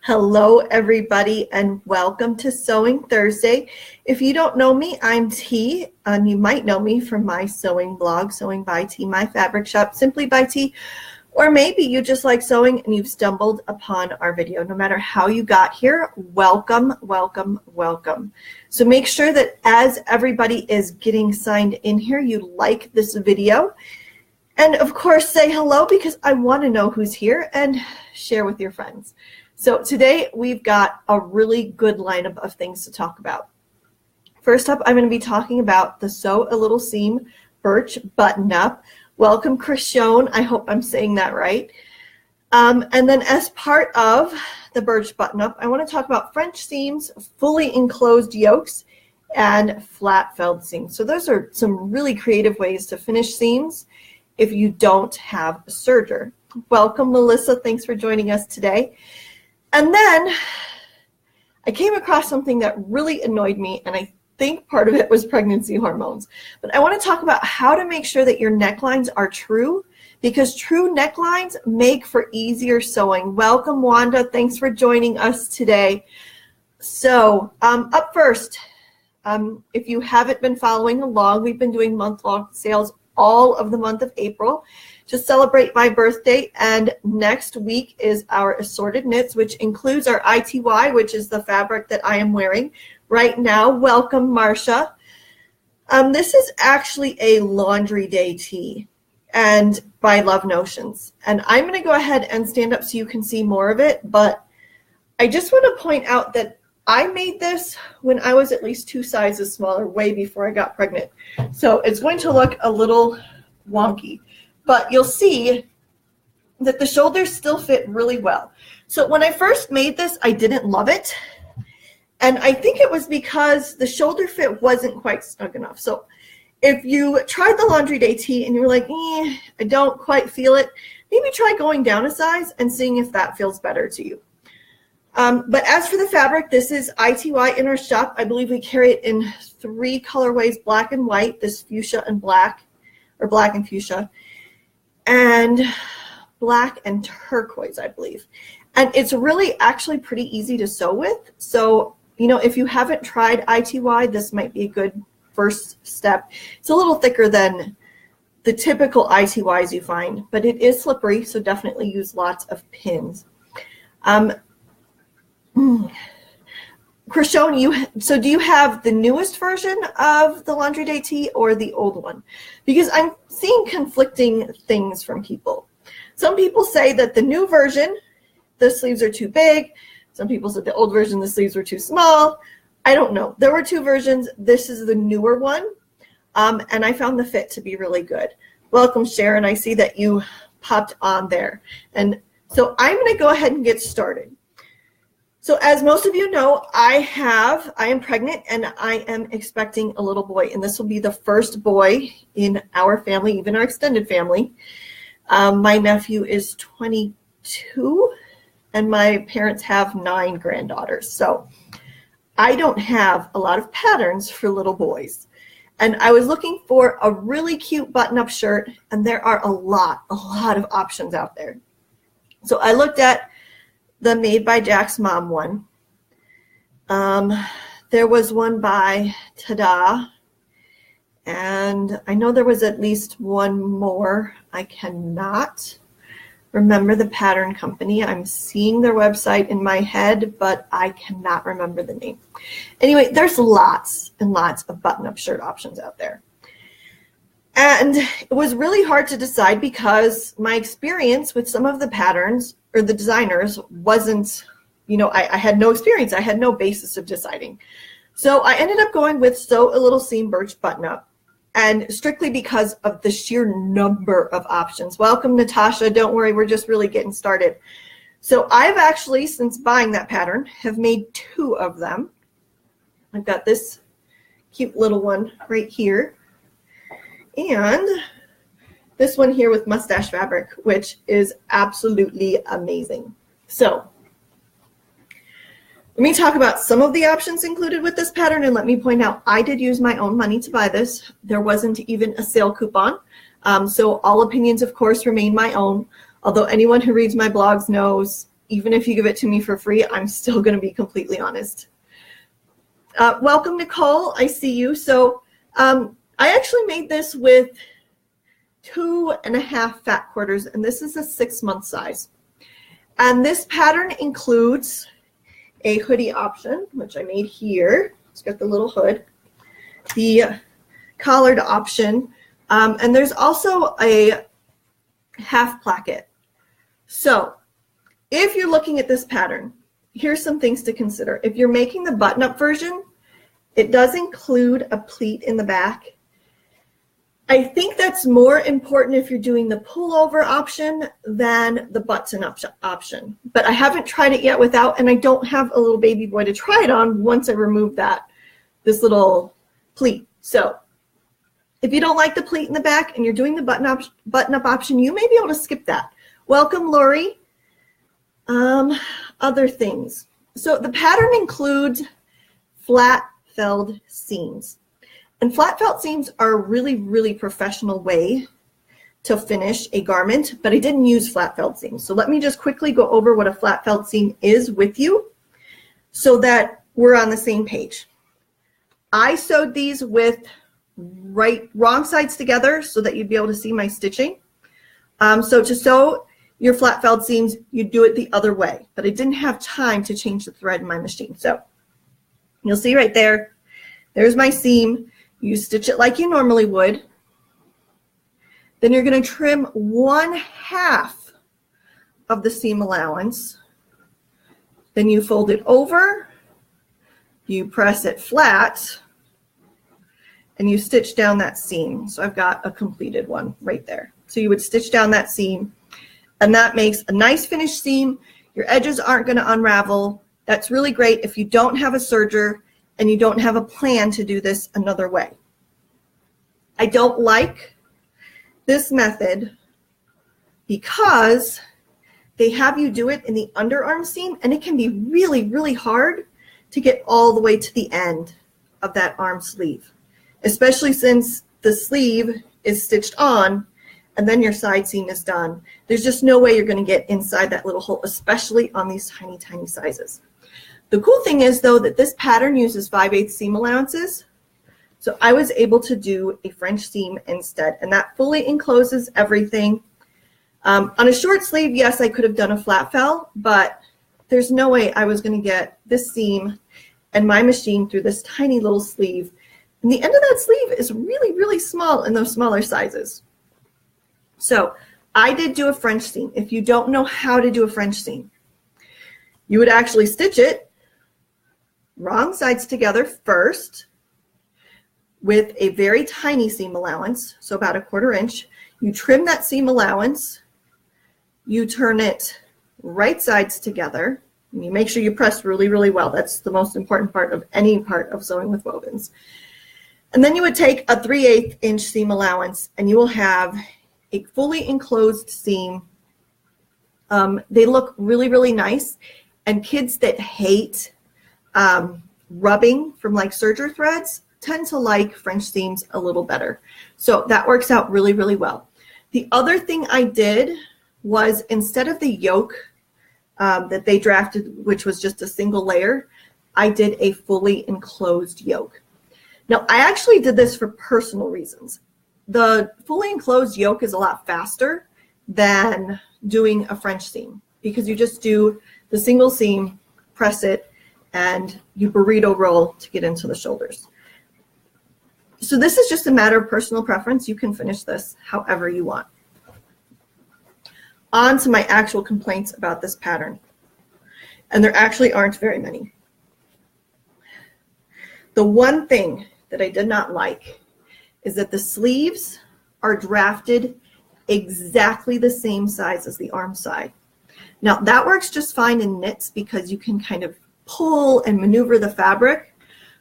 Hello, everybody, and welcome to Sewing Thursday. If you don't know me, I'm T, and you might know me from my sewing blog, Sewing by T, my fabric shop, Simply by T, or maybe you just like sewing and you've stumbled upon our video. No matter how you got here, welcome, welcome, welcome. So make sure that as everybody is getting signed in here, you like this video. And of course, say hello because I want to know who's here and share with your friends. So today we've got a really good lineup of things to talk about. First up, I'm going to be talking about the Sew a Little Seam Birch button-up. Welcome, Christian. I hope I'm saying that right. And then as part of the Birch button-up, I want to talk about French seams, fully enclosed yokes, and flat felled seams. So those are some really creative ways to finish seams if you don't have a serger. Welcome, Melissa. Thanks for joining us today. And then I came across something that really annoyed me, and I think part of it was pregnancy hormones. But I want to talk about how to make sure that your necklines are true, because true necklines make for easier sewing. Welcome, Wanda. Thanks for joining us today. So up first, if you haven't been following along, we've been doing month-long sales all of the month of April to celebrate my birthday, and next week is our assorted knits, which includes our ITY, which is the fabric that I am wearing right now. Welcome, Marcia. This is actually a laundry day tee, and by Love Notions, and I'm going to go ahead and stand up so you can see more of it, but I just want to point out that I made this when I was at least 2 sizes smaller, way before I got pregnant. So it's going to look a little wonky, but you'll see that the shoulders still fit really well. So when I first made this, I didn't love it. And I think it was because the shoulder fit wasn't quite snug enough. So if you tried the laundry day tee and you're like, I don't quite feel it, maybe try going down a size and seeing if that feels better to you. But as for the fabric, this is ITY in our shop. I believe we carry it in 3 colorways, black and white, this fuchsia and black, or black and fuchsia, and black and turquoise, I believe. And it's really actually pretty easy to sew with. So, if you haven't tried ITY, this might be a good first step. It's a little thicker than the typical ITYs you find, but it is slippery, so definitely use lots of pins. Christian, so do you have the newest version of the laundry day tee or the old one? Because I'm seeing conflicting things from people. Some people say that the new version, the sleeves are too big. Some people said the old version, the sleeves were too small. I don't know. There were 2 versions. This is the newer one, and I found the fit to be really good. Welcome, Sharon. I see that you popped on there. And so I'm going to go ahead and get started. So as most of you know, I am pregnant and I am expecting a little boy, and this will be the first boy in our family, even our extended family. My nephew is 22 and my parents have 9 granddaughters. So I don't have a lot of patterns for little boys. And I was looking for a really cute button-up shirt, and there are a lot of options out there. So I looked at the Made by Jack's Mom one. There was one by Tada, and I know there was at least one more. I cannot remember the pattern company. I'm seeing their website in my head, but I cannot remember the name. Anyway, there's lots and lots of button-up shirt options out there. And it was really hard to decide because my experience with some of the patterns or the designers wasn't, I had no experience. I had no basis of deciding. So I ended up going with Sew a Little Seam Birch button-up, and strictly because of the sheer number of options. Welcome, Natasha. Don't worry, we're just really getting started. So I've actually, since buying that pattern, have made 2 of them. I've got this cute little one right here, and this one here with mustache fabric, which is absolutely amazing. So let me talk about some of the options included with this pattern, and let me point out I did use my own money to buy this. There wasn't even a sale coupon. So all opinions, of course, remain my own, although anyone who reads my blogs knows even if you give it to me for free, I'm still going to be completely honest. Welcome, Nicole. I see you. So I actually made this with 2.5 fat quarters, and this is a 6-month size. And this pattern includes a hoodie option, which I made here. It's got the little hood, the collared option, and there's also a half placket. So if you're looking at this pattern, here's some things to consider. If you're making the button-up version, it does include a pleat in the back. I think that's more important if you're doing the pullover option than the button-up option. But I haven't tried it yet without, and I don't have a little baby boy to try it on once I remove this little pleat. So if you don't like the pleat in the back and you're doing the button-up option, you may be able to skip that. Welcome, Lori. Other things. So the pattern includes flat felled seams. And flat felt seams are a really, really professional way to finish a garment, but I didn't use flat felt seams. So let me just quickly go over what a flat felt seam is with you so that we're on the same page. I sewed these with wrong sides together so that you'd be able to see my stitching. So to sew your flat felt seams, you do it the other way, but I didn't have time to change the thread in my machine. So you'll see right there, there's my seam. You stitch it like you normally would. Then you're going to trim 1/2 of the seam allowance. Then you fold it over, you press it flat, and you stitch down that seam. So I've got a completed one right there. So you would stitch down that seam, and that makes a nice finished seam. Your edges aren't going to unravel. That's really great if you don't have a serger and you don't have a plan to do this another way. I don't like this method because they have you do it in the underarm seam, and it can be really, really hard to get all the way to the end of that arm sleeve, especially since the sleeve is stitched on and then your side seam is done. There's just no way you're going to get inside that little hole, especially on these tiny, tiny sizes. The cool thing is, though, that this pattern uses 5/8 seam allowances. So I was able to do a French seam instead, and that fully encloses everything. On a short sleeve, yes, I could have done a flat fell, but there's no way I was going to get this seam and my machine through this tiny little sleeve. And the end of that sleeve is really, really small in those smaller sizes. So I did do a French seam. If you don't know how to do a French seam, you would actually stitch it wrong sides together first with a very tiny seam allowance, so about 1/4 inch. You trim that seam allowance, you turn it right sides together, and you make sure you press really, really well. That's the most important part of any part of sewing with wovens. And then you would take a 3/8 inch seam allowance, and you will have a fully enclosed seam. They look really, really nice, and kids that hate rubbing from like serger threads tend to like French seams a little better. So that works out really, really well. The other thing I did was, instead of the yoke that they drafted, which was just a single layer, I did a fully enclosed yoke. Now, I actually did this for personal reasons. The fully enclosed yoke is a lot faster than doing a French seam, because you just do the single seam, press it, and you burrito roll to get into the shoulders. So this is just a matter of personal preference. You can finish this however you want. On to my actual complaints about this pattern. And there actually aren't very many. The one thing that I did not like is that the sleeves are drafted exactly the same size as the arm side. Now that works just fine in knits because you can kind of pull and maneuver the fabric.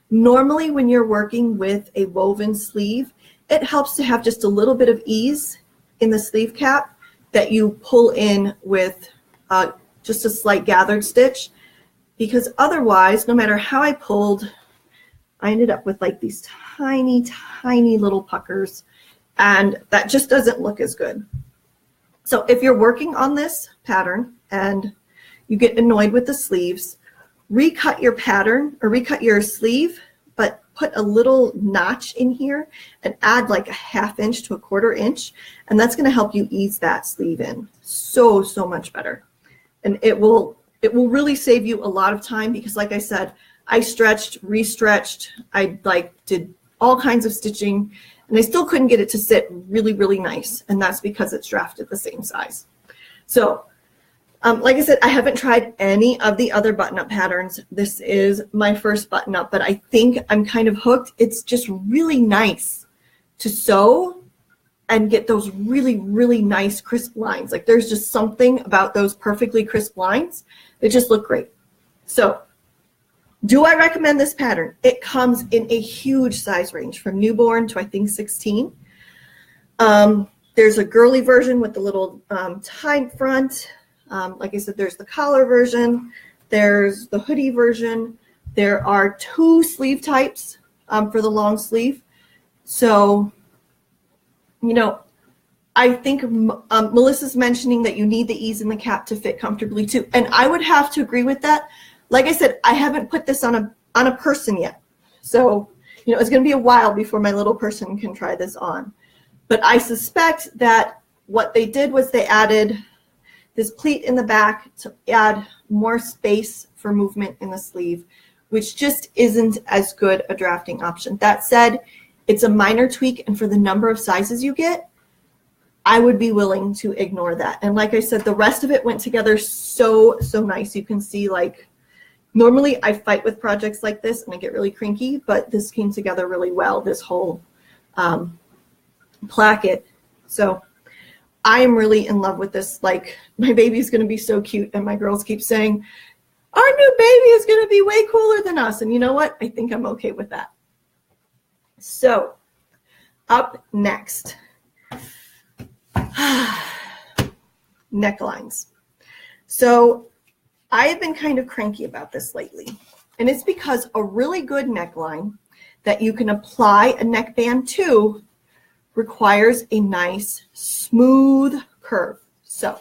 Normally when you're working with a woven sleeve, it helps to have just a little bit of ease in the sleeve cap that you pull in with just a slight gathered stitch, because otherwise, no matter how I pulled, I ended up with like these tiny, tiny little puckers, and that just doesn't look as good. So if you're working on this pattern and you get annoyed with the sleeves, recut your pattern or recut your sleeve, but put a little notch in here and add like a 1/2 inch to a 1/4 inch. And that's going to help you ease that sleeve in so much better. And it will really save you a lot of time because like I said, I stretched, restretched, I did all kinds of stitching and I still couldn't get it to sit really nice. And that's because it's drafted the same size. So like I said, I haven't tried any of the other button-up patterns. This is my first button-up, but I think I'm kind of hooked. It's just really nice to sew and get those really nice crisp lines. Like there's just something about those perfectly crisp lines that just look great. So do I recommend this pattern? It comes in a huge size range from newborn to I think 16. There's a girly version with the little tie front. Like I said, there's the collar version, there's the hoodie version. There are 2 sleeve types for the long sleeve. So, you know, I think Melissa's mentioning that you need the ease in the cap to fit comfortably too. And I would have to agree with that. Like I said, I haven't put this on a person yet. So, you know, it's going to be a while before my little person can try this on. But I suspect that what they did was they added this pleat in the back to add more space for movement in the sleeve, which just isn't as good a drafting option. That said, it's a minor tweak, and for the number of sizes you get, I would be willing to ignore that. And like I said, the rest of it went together so nice. You can see, like, normally I fight with projects like this and I get really cranky, but this came together really well, this whole placket. So I am really in love with this. Like, my baby's going to be so cute, and my girls keep saying, our new baby is going to be way cooler than us. And you know what? I think I'm okay with that. So, up next, necklines. So, I have been kind of cranky about this lately, and it's because a really good neckline that you can apply a neckband to requires a nice smooth curve. So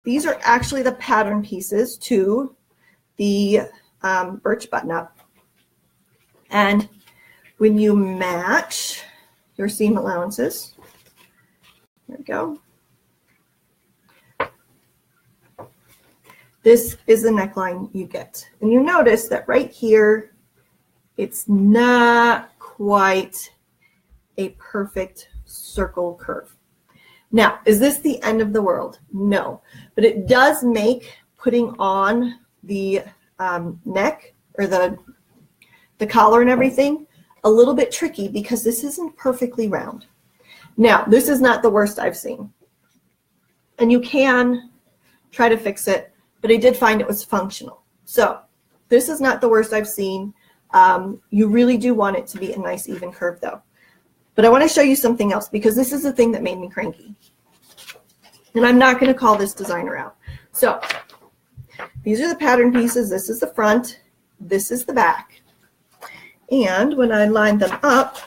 these are actually the pattern pieces to the Birch button-up. And when you match your seam allowances, there we go. This is the neckline you get. And you notice that right here, it's not quite a perfect circle curve. Now, is this the end of the world? No, but it does make putting on the neck or the collar and everything a little bit tricky because this isn't perfectly round. Now, this is not the worst I've seen. And you can try to fix it, but I did find it was functional. So this is not the worst I've seen. You really do want it to be a nice even curve though. But I want to show you something else because this is the thing that made me cranky. And I'm not going to call this designer out. So these are the pattern pieces. This is the front. This is the back. And when I line them up,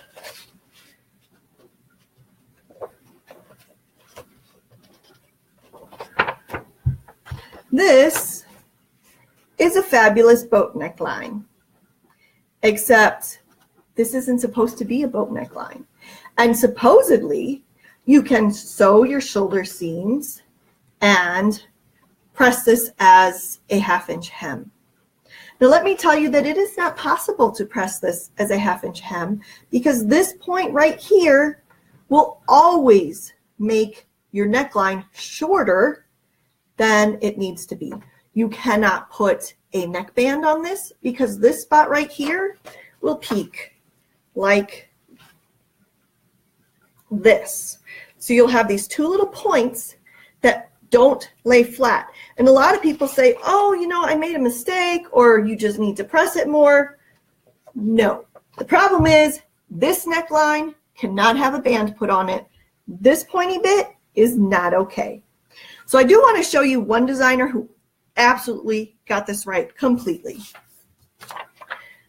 this is a fabulous boat neckline, except this isn't supposed to be a boat neckline. And supposedly, you can sew your shoulder seams and press this as a 1/2 inch hem. Now let me tell you that it is not possible to press this as a 1/2 inch hem because this point right here will always make your neckline shorter than it needs to be. You cannot put a neckband on this because this spot right here will peak like this. So you'll have these 2 little points that don't lay flat. And a lot of people say, oh, you know, I made a mistake, or you just need to press it more. No. The problem is this neckline cannot have a band put on it. This pointy bit is not okay. So I do want to show you one designer who absolutely got this right completely.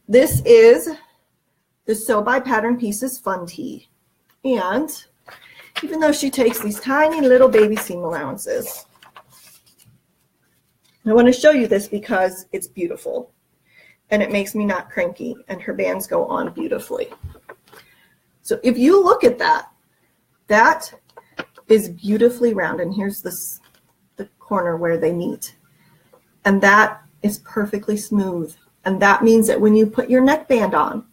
This is the Sew by Pattern Pieces Fun Tee. And even though she takes these tiny little baby seam allowances, I want to show you this because it's beautiful and it makes me not cranky, and her bands go on beautifully. So if you look at that, that is beautifully round, and here's the corner where they meet, and that is perfectly smooth. And that means that when you put your neckband on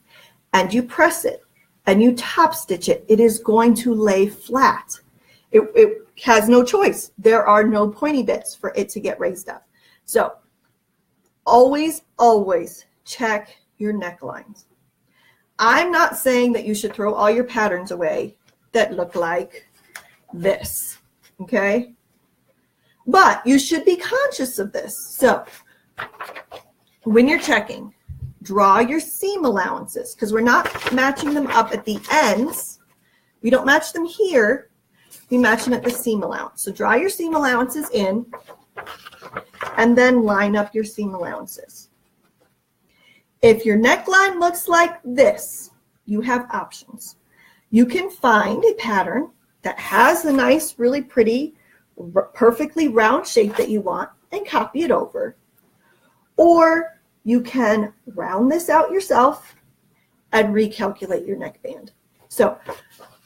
and you press it and you top stitch it, it is going to lay flat. It has no choice. There are no pointy bits for it to get raised up. So always, always check your necklines. I'm not saying that you should throw all your patterns away that look like this, okay? But you should be conscious of this. So when you're checking, draw your seam allowances, because we're not matching them up at the ends. We don't match them here. We match them at the seam allowance. So draw your seam allowances in and then line up your seam allowances. If your neckline looks like this, you have options. You can find a pattern that has a nice, really pretty, perfectly round shape that you want and copy it over. Or you can round this out yourself and recalculate your neckband. So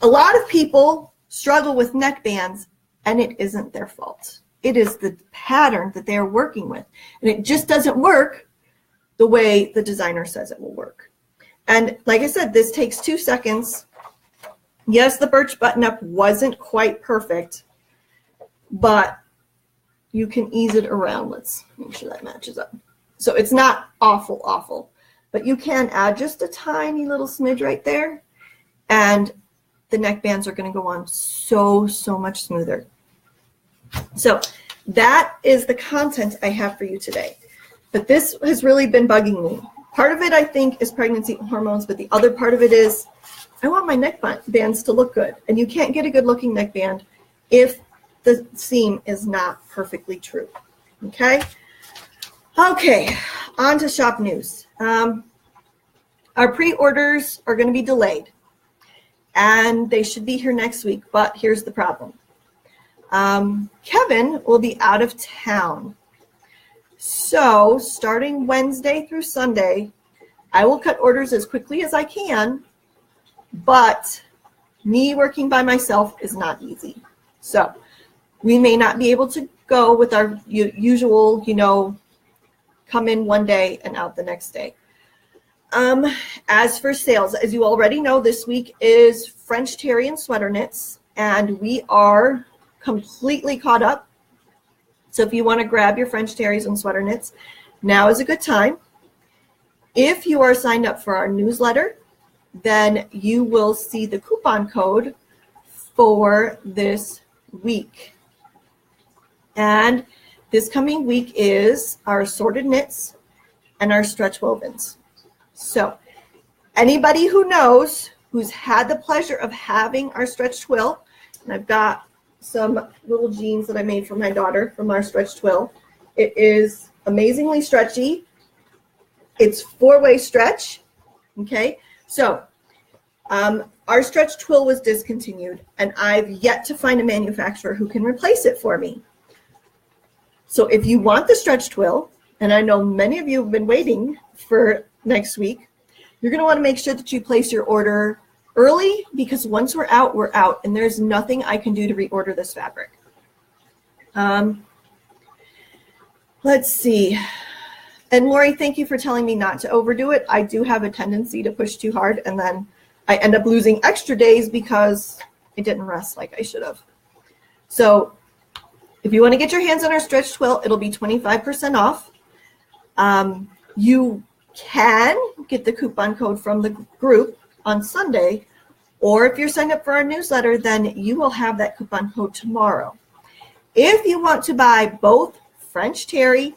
a lot of people struggle with neckbands, and it isn't their fault. It is the pattern that they are working with, and it just doesn't work the way the designer says it will work. And like I said, this takes 2 seconds. Yes, the Birch button-up wasn't quite perfect, but you can ease it around. Let's make sure that matches up. So it's not awful, awful, but you can add just a tiny little smidge right there, and the neckbands are going to go on so, so much smoother. So that is the content I have for you today. But this has really been bugging me. Part of it, I think, is pregnancy hormones, but the other part of it is I want my neckbands to look good. And you can't get a good-looking neckband if the seam is not perfectly true. Okay? Okay, on to shop news. Our pre-orders are going to be delayed, and they should be here next week, but here's the problem. Kevin will be out of town. So starting Wednesday through Sunday, I will cut orders as quickly as I can, but me working by myself is not easy. So we may not be able to go with our usual, come in one day and out the next day. As for sales, as you already know, this week is French terry and sweater knits, and we are completely caught up. So if you want to grab your French terries and sweater knits, now is a good time. If you are signed up for our newsletter, then you will see the coupon code for this week. And this coming week is our assorted knits and our stretch wovens. So anybody who knows, who's had the pleasure of having our stretch twill, and I've got some little jeans that I made for my daughter from our stretch twill. It is amazingly stretchy. It's 4-way stretch. Okay, so our stretch twill was discontinued, and I've yet to find a manufacturer who can replace it for me. So if you want the stretch twill, and I know many of you have been waiting for next week, you're going to want to make sure that you place your order early, because once we're out, and there's nothing I can do to reorder this fabric. Let's see. And Lori, thank you for telling me not to overdo it. I do have a tendency to push too hard, and then I end up losing extra days because I didn't rest like I should have. So if you want to get your hands on our stretch twill, it'll be 25% off. You can get the coupon code from the group on Sunday, or if you're signed up for our newsletter, then you will have that coupon code tomorrow. If you want to buy both French terry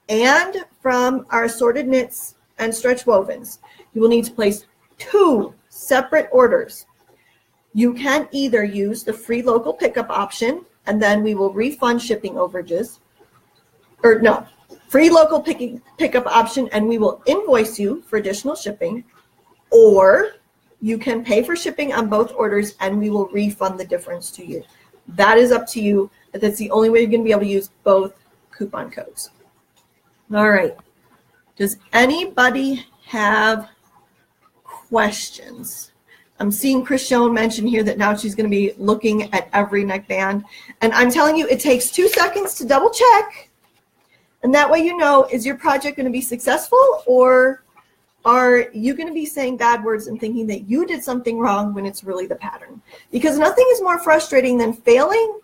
and from our assorted knits and stretch wovens, you will need to place 2 separate orders. You can either use the free local pickup option, and then we will refund shipping overages, or no, free local pickup option, and we will invoice you for additional shipping, or you can pay for shipping on both orders and we will refund the difference to you. That is up to you, but that's the only way you're going to be able to use both coupon codes. All right. Does anybody have questions? I'm seeing Christiane mention here that now she's going to be looking at every neckband. And I'm telling you, it takes 2 seconds to double check. And that way you know, is your project going to be successful, or are you going to be saying bad words and thinking that you did something wrong when it's really the pattern? Because nothing is more frustrating than failing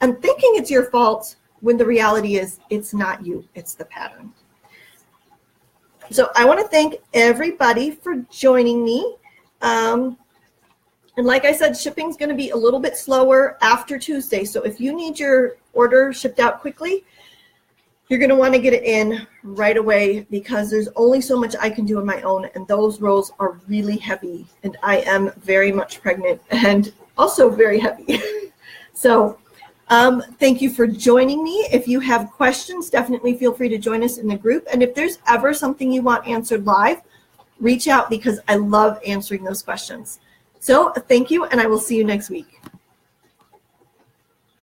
and thinking it's your fault when the reality is it's not you, it's the pattern. So I want to thank everybody for joining me. And like I said, shipping is going to be a little bit slower after Tuesday. So if you need your order shipped out quickly, you're going to want to get it in right away, because there's only so much I can do on my own, and those rolls are really heavy, and I am very much pregnant and also very heavy. So thank you for joining me. If you have questions, definitely feel free to join us in the group. And if there's ever something you want answered live, reach out, because I love answering those questions. So thank you, and I will see you next week.